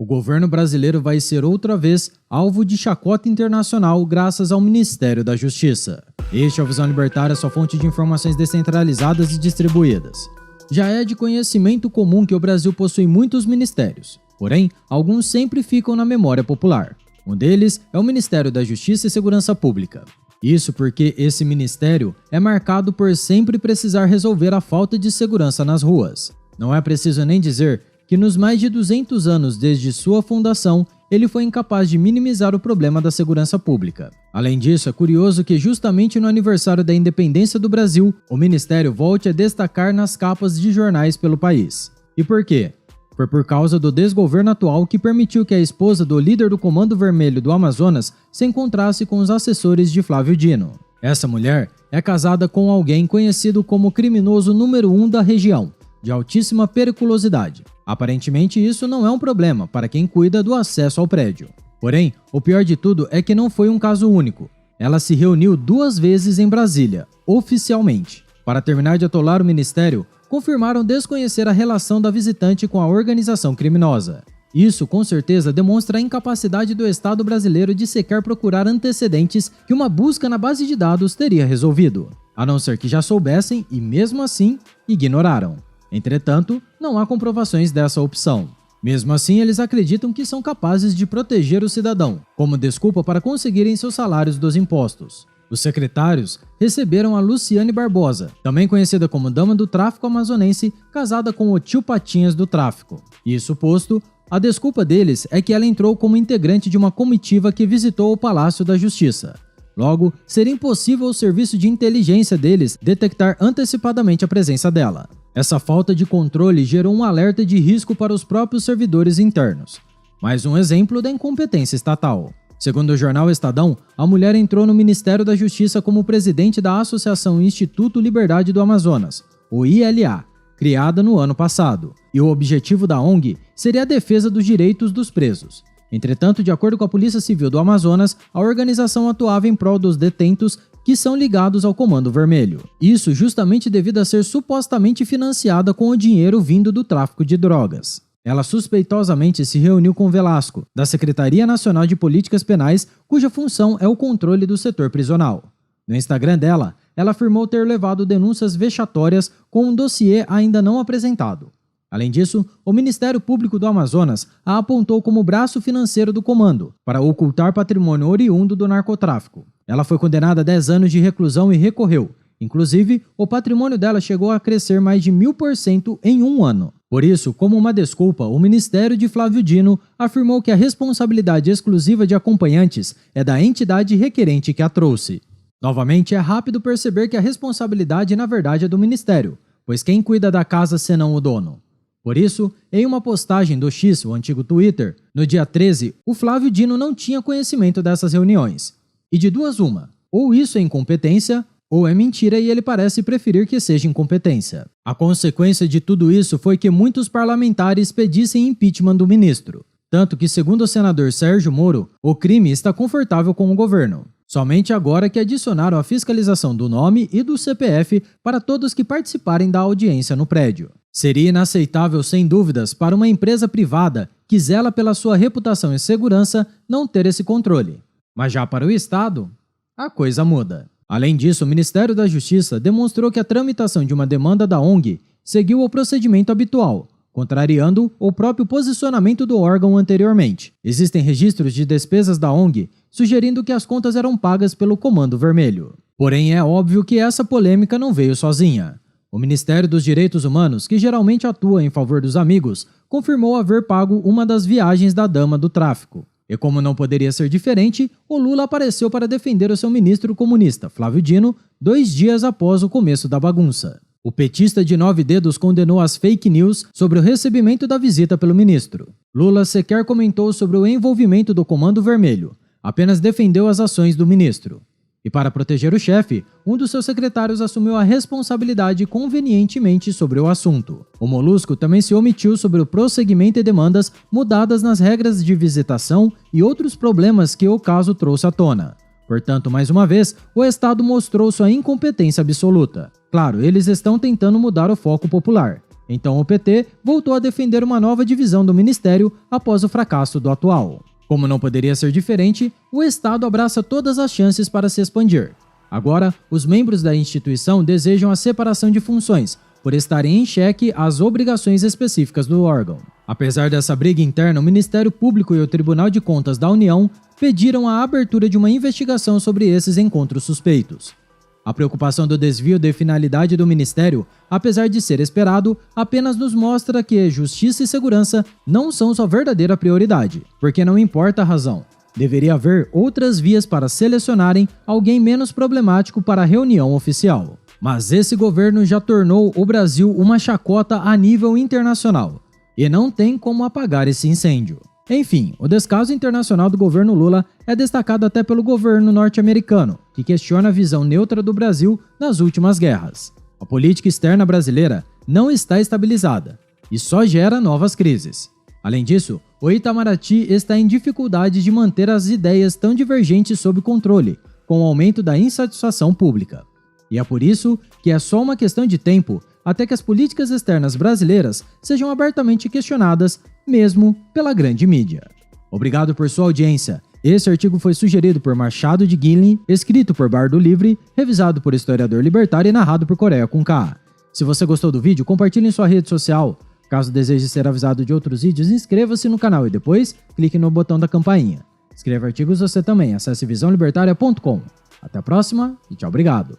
O governo brasileiro vai ser outra vez alvo de chacota internacional graças ao Ministério da Justiça. Este é o Visão Libertária, sua fonte de informações descentralizadas e distribuídas. Já é de conhecimento comum que o Brasil possui muitos ministérios, porém, alguns sempre ficam na memória popular. Um deles é o Ministério da Justiça e Segurança Pública. Isso porque esse ministério é marcado por sempre precisar resolver a falta de segurança nas ruas. Não é preciso nem dizer que nos mais de 200 anos desde sua fundação, ele foi incapaz de minimizar o problema da segurança pública. Além disso, é curioso que justamente no aniversário da independência do Brasil, o Ministério volte a destacar nas capas de jornais pelo país. E por quê? Foi por causa do desgoverno atual que permitiu que a esposa do líder do Comando Vermelho do Amazonas se encontrasse com os assessores de Flávio Dino. Essa mulher é casada com alguém conhecido como criminoso número 1 da região, de altíssima periculosidade. Aparentemente isso não é um problema para quem cuida do acesso ao prédio. Porém, o pior de tudo é que não foi um caso único. Ela se reuniu 2 vezes em Brasília, oficialmente. Para terminar de atolar o ministério, confirmaram desconhecer a relação da visitante com a organização criminosa. Isso, com certeza, demonstra a incapacidade do Estado brasileiro de sequer procurar antecedentes que uma busca na base de dados teria resolvido, a não ser que já soubessem e, mesmo assim, ignoraram. Entretanto, não há comprovações dessa opção. Mesmo assim, eles acreditam que são capazes de proteger o cidadão, como desculpa para conseguirem seus salários dos impostos. Os secretários receberam a Luciane Barbosa, também conhecida como Dama do Tráfico Amazonense, casada com o tio Patinhas do tráfico. Isso posto, a desculpa deles é que ela entrou como integrante de uma comitiva que visitou o Palácio da Justiça. Logo, seria impossível ao serviço de inteligência deles detectar antecipadamente a presença dela. Essa falta de controle gerou um alerta de risco para os próprios servidores internos. Mais um exemplo da incompetência estatal. Segundo o jornal Estadão, a mulher entrou no Ministério da Justiça como presidente da Associação Instituto Liberdade do Amazonas, o ILA, criada no ano passado, e o objetivo da ONG seria a defesa dos direitos dos presos. Entretanto, de acordo com a Polícia Civil do Amazonas, a organização atuava em prol dos detentos que são ligados ao Comando Vermelho. Isso justamente devido a ser supostamente financiada com o dinheiro vindo do tráfico de drogas. Ela suspeitosamente se reuniu com Velasco, da Secretaria Nacional de Políticas Penais, cuja função é o controle do setor prisional. No Instagram dela, ela afirmou ter levado denúncias vexatórias com um dossiê ainda não apresentado. Além disso, o Ministério Público do Amazonas a apontou como braço financeiro do comando, para ocultar patrimônio oriundo do narcotráfico. Ela foi condenada a 10 anos de reclusão e recorreu. Inclusive, o patrimônio dela chegou a crescer mais de 1000% em um ano. Por isso, como uma desculpa, o Ministério de Flávio Dino afirmou que a responsabilidade exclusiva de acompanhantes é da entidade requerente que a trouxe. Novamente, é rápido perceber que a responsabilidade na verdade é do Ministério, pois quem cuida da casa senão o dono? Por isso, em uma postagem do X, o antigo Twitter, no dia 13, o Flávio Dino não tinha conhecimento dessas reuniões. E de duas uma, ou isso é incompetência, ou é mentira e ele parece preferir que seja incompetência. A consequência de tudo isso foi que muitos parlamentares pedissem impeachment do ministro. Tanto que, segundo o senador Sérgio Moro, o crime está confortável com o governo. Somente agora que adicionaram a fiscalização do nome e do CPF para todos que participarem da audiência no prédio. Seria inaceitável, sem dúvidas, para uma empresa privada que zela pela sua reputação e segurança não ter esse controle. Mas já para o Estado, a coisa muda. Além disso, o Ministério da Justiça demonstrou que a tramitação de uma demanda da ONG seguiu o procedimento habitual, contrariando o próprio posicionamento do órgão anteriormente. Existem registros de despesas da ONG sugerindo que as contas eram pagas pelo Comando Vermelho. Porém, é óbvio que essa polêmica não veio sozinha. O Ministério dos Direitos Humanos, que geralmente atua em favor dos amigos, confirmou haver pago uma das viagens da dama do tráfico. E como não poderia ser diferente, o Lula apareceu para defender o seu ministro comunista, Flávio Dino, 2 dias após o começo da bagunça. O petista de 9 dedos condenou as fake news sobre o recebimento da visita pelo ministro. Lula sequer comentou sobre o envolvimento do Comando Vermelho, apenas defendeu as ações do ministro. E para proteger o chefe, um dos seus secretários assumiu a responsabilidade convenientemente sobre o assunto. O Molusco também se omitiu sobre o prosseguimento e demandas mudadas nas regras de visitação e outros problemas que o caso trouxe à tona. Portanto, mais uma vez, o Estado mostrou sua incompetência absoluta. Claro, eles estão tentando mudar o foco popular. Então o PT voltou a defender uma nova divisão do ministério após o fracasso do atual. Como não poderia ser diferente, o Estado abraça todas as chances para se expandir. Agora, os membros da instituição desejam a separação de funções, por estarem em xeque as obrigações específicas do órgão. Apesar dessa briga interna, o Ministério Público e o Tribunal de Contas da União pediram a abertura de uma investigação sobre esses encontros suspeitos. A preocupação do desvio de finalidade do Ministério, apesar de ser esperado, apenas nos mostra que justiça e segurança não são sua verdadeira prioridade, porque não importa a razão. Deveria haver outras vias para selecionarem alguém menos problemático para a reunião oficial. Mas esse governo já tornou o Brasil uma chacota a nível internacional, e não tem como apagar esse incêndio. Enfim, o descaso internacional do governo Lula é destacado até pelo governo norte-americano, que questiona a visão neutra do Brasil nas últimas guerras. A política externa brasileira não está estabilizada e só gera novas crises. Além disso, o Itamaraty está em dificuldade de manter as ideias tão divergentes sob controle, com o aumento da insatisfação pública. E é por isso que é só uma questão de tempo até que as políticas externas brasileiras sejam abertamente questionadas, mesmo pela grande mídia. Obrigado por sua audiência. Esse artigo foi sugerido por Machado de Guilherme, escrito por Bardo Livre, revisado por Historiador Libertário e narrado por Coreia com K. Se você gostou do vídeo, compartilhe em sua rede social. Caso deseje ser avisado de outros vídeos, inscreva-se no canal e depois clique no botão da campainha. Escreva artigos você também, acesse visãolibertaria.com. Até a próxima e tchau, obrigado.